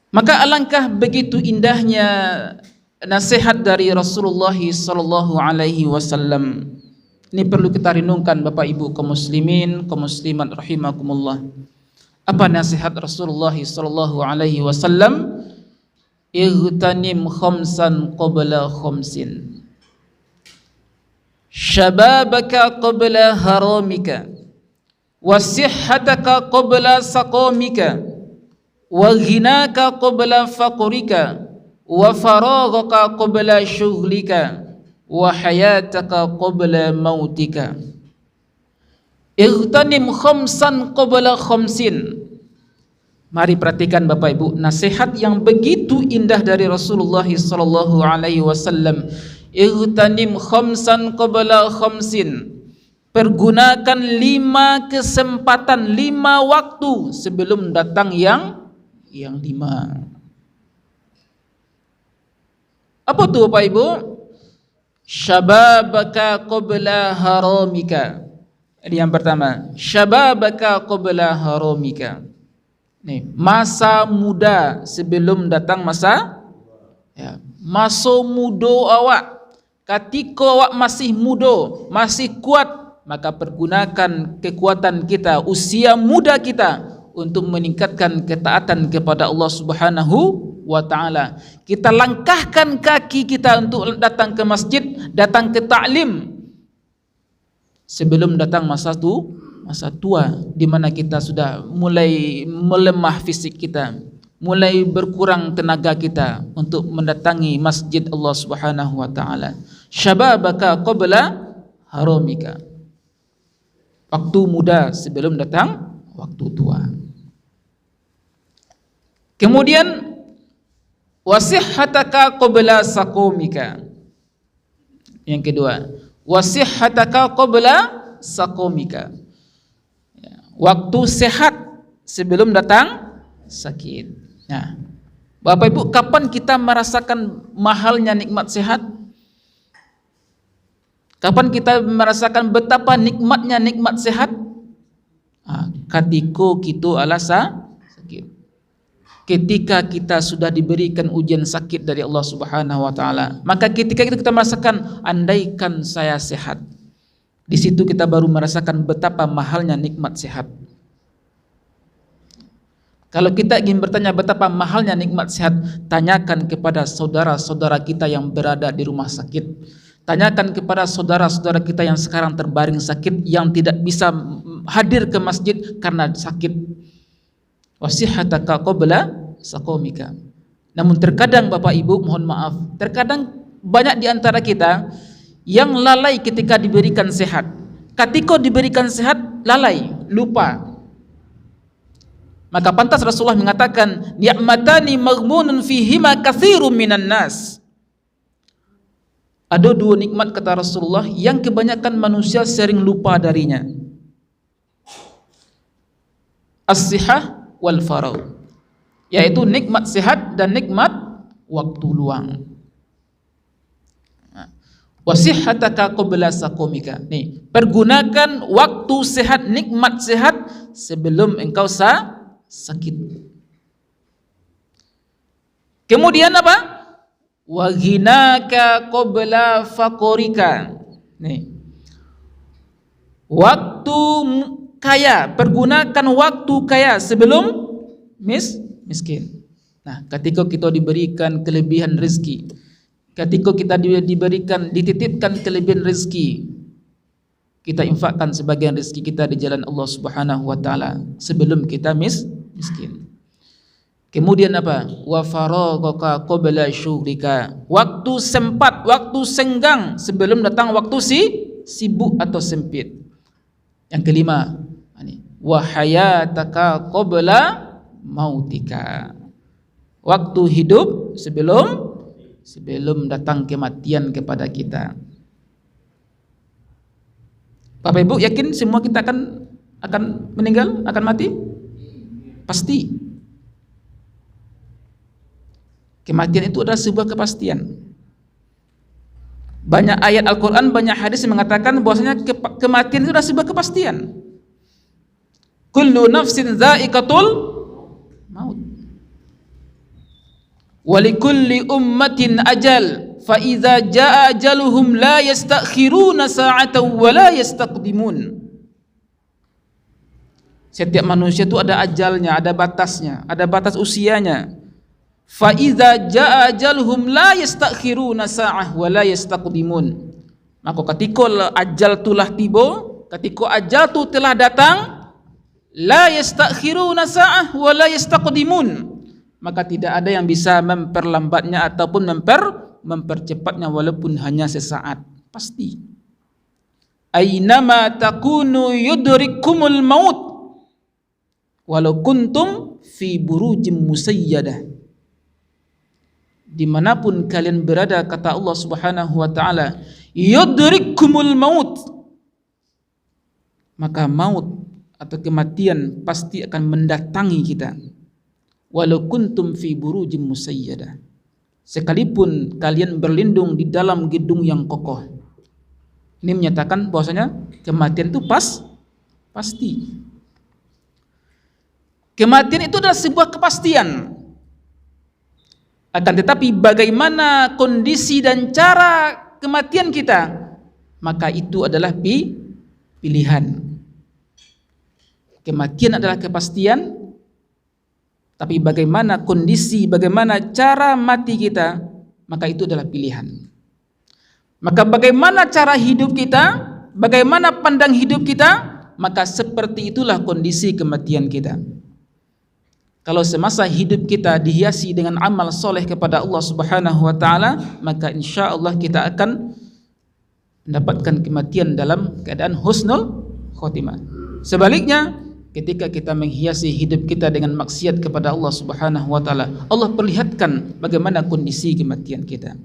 Maka alangkah begitu indahnya nasihat dari Rasulullah sallallahu alaihi wasallam. Ini perlu kita renungkan Bapak Ibu kaum muslimin, kaum muslimat rahimakumullah. Apa nasihat Rasulullah sallallahu alaihi wasallam? Igtanim khamsan qabla khamsin. Syababaka qabla haramika, wa sihhataka qabla saqamika, wa ghinaka qabla faqrika, wa faraghaka qabla shughlika, wa hayataka qabla mautika. Igtanim khamsan qabla khamsin. Mari perhatikan Bapak Ibu, nasihat yang begitu indah dari Rasulullah sallallahu alaihi wasallam. Igtanim khamsan qabla khamsin. Pergunakan 5 kesempatan, 5 waktu sebelum datang yang 5. Apa tu Bapak Ibu? Syababaka qabla haramika. Ini yang pertama, syababaka qabla haramika. Nih, masa muda sebelum datang masa masa muda awak. Ketika awak masih muda, masih kuat, maka pergunakan kekuatan kita, usia muda kita untuk meningkatkan ketaatan kepada Allah Subhanahu wa taala. Kita langkahkan kaki kita untuk datang ke masjid, datang ke taklim sebelum datang masa tua di mana kita sudah mulai melemah fisik kita, mulai berkurang tenaga kita untuk mendatangi masjid Allah Subhanahu wa taala. Syababaka qabla haramika. Waktu muda sebelum datang waktu tua. Kemudian wasihhataka qabla saqamika. Yang kedua, wasihhataka qabla saqamika. Waktu sehat sebelum datang sakit. Nah, Bapak Ibu, kapan kita merasakan mahalnya nikmat sehat? Kapan kita merasakan betapa nikmatnya nikmat sehat? Ketika kita sakit. Ketika kita sudah diberikan ujian sakit dari Allah Subhanahu wa taala, maka ketika itu kita merasakan, andaikan saya sehat. Di situ kita baru merasakan betapa mahalnya nikmat sehat. Kalau kita ingin bertanya betapa mahalnya nikmat sehat, tanyakan kepada saudara-saudara kita yang berada di rumah sakit. Tanyakan kepada saudara-saudara kita yang sekarang terbaring sakit, yang tidak bisa hadir ke masjid karena sakit. Wasihhataka qabla saqamika. Namun terkadang Bapak Ibu, mohon maaf, terkadang banyak di antara kita yang lalai ketika diberikan sehat. Ketika diberikan sehat, lalai, lupa. Maka pantas Rasulullah mengatakan, ni'matani maghmunun fihima katsirun minan nas. Ada 2 nikmat kata Rasulullah yang kebanyakan manusia sering lupa darinya. As-sihah wal faragh. Yaitu nikmat sehat dan nikmat waktu luang. Wasihhataka qabla saqamika. Nih, pergunakan waktu sehat, nikmat sehat sebelum engkau sakit. Kemudian apa? Wa ghinaka qabla faqrika. Nih. Waktu kaya, pergunakan waktu kaya sebelum miskin. Nah, ketika kita diberikan kelebihan rezeki, ketika kita dititipkan kelebihan rezeki, kita infakkan sebagian rezeki kita di jalan Allah Subhanahu wa taala sebelum kita miskin. Kemudian apa? Wa faraghaka qabla syughlika. Waktu sempat, waktu senggang sebelum datang waktu sibuk atau sempit. Yang kelima, wa hayataka qabla mautika. Waktu hidup sebelum datang kematian kepada kita. Bapak Ibu yakin semua kita akan meninggal, akan mati? Pasti. Kematian itu adalah sebuah kepastian. Banyak ayat Al-Quran, banyak hadis yang mengatakan bahwasanya kematian itu adalah sebuah kepastian. Kullu nafsin dha'iqatul maut. Wa likulli ummatin ajal, fa idza jaa ajaluhum la yastakhiruna sa'atan wa la yastaqdimun. Setiap manusia itu ada ajalnya, ada batasnya, ada batas usianya. Fa idza jaa ajaluhum la yastakhiruna sa'ah wa la yastaqdimun. Maka ketika ajal telah tiba, ketika ajal itu telah datang, la yastakhiruna sa'ah wa la yastaqdimun, maka tidak ada yang bisa memperlambatnya ataupun mempercepatnya walaupun hanya sesaat. Pasti. Ainama takunu yudrikumul maut walau kuntum fi burujim musayyadah. Dimanapun kalian berada, kata Allah Subhanahu wa ta'ala, yudrikumul maut, maka maut atau kematian pasti akan mendatangi kita. Walau kuntum fi burujim musayyadah, sekalipun kalian berlindung di dalam gedung yang kokoh. Ini menyatakan bahwasanya kematian itu pasti. Kematian itu adalah sebuah kepastian. Akan tetapi bagaimana kondisi dan cara kematian kita, maka itu adalah pilihan. Kematian adalah kepastian, tapi bagaimana kondisi, bagaimana cara mati kita, maka itu adalah pilihan. Maka bagaimana cara hidup kita, bagaimana pandang hidup kita, maka seperti itulah kondisi kematian kita. Kalau semasa hidup kita dihiasi dengan amal soleh kepada Allah Subhanahu wa ta'ala, maka insya Allah kita akan mendapatkan kematian dalam keadaan husnul khotimah. Sebaliknya, ketika kita menghiasi hidup kita dengan maksiat kepada Allah Subhanahu wa ta'ala, Allah perlihatkan bagaimana kondisi kematian kita.